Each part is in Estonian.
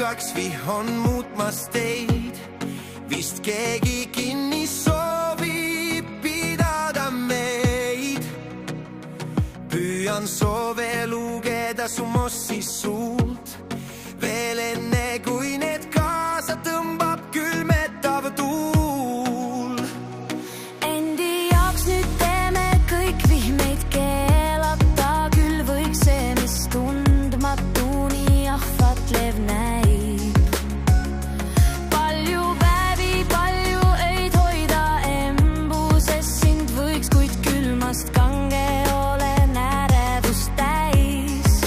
kaks vihon muutmas teid. Vist keegi kinni soovib pidada meid. Püüan soove lugeda su mossi suult. Veel enne kui need kaasa tõmbab külmetav tuul. Endi jaoks nüüd teeme kõik vihmeid keelata. Küll võiks see, mis tundmatu nii ahvatlev näib. Palju päevi, palju öid hoida embuses sind võiks, kuid külmast kange olen ärevust täis.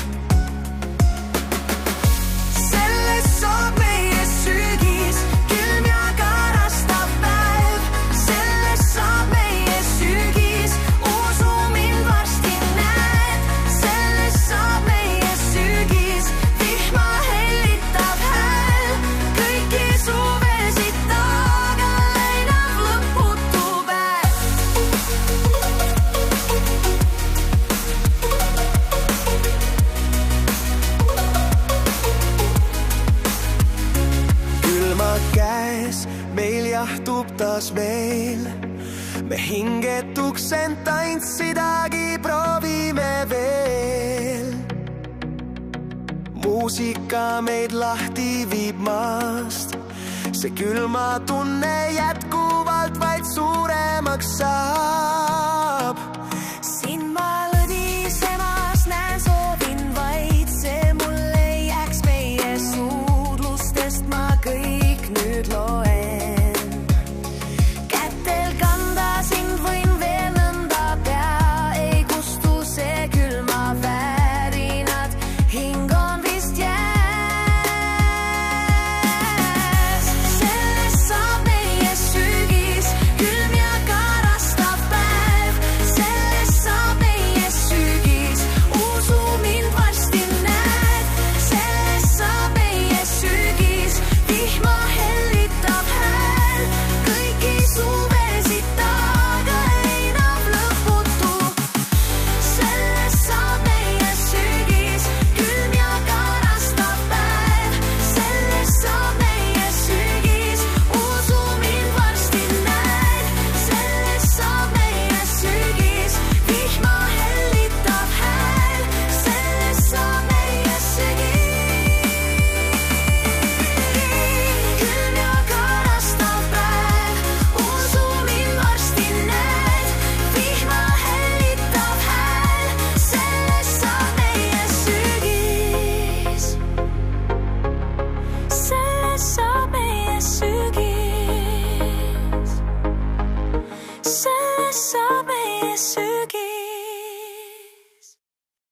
Sellest saab meie sügis, külm ja karastav päev. Sellest saab meie sügis, usu mind varsti näed. Sellest saab meie sügis, vihma hellitav hääl. Kõiki suvesid taga läinav lõputu päev. Külma käes meil jahtub taas veel. Me hingetuks end tantsidagi proovime veel. Muusika meid lahti viib maast. See külma tunne jätkuvalt vaid suuremaks saab.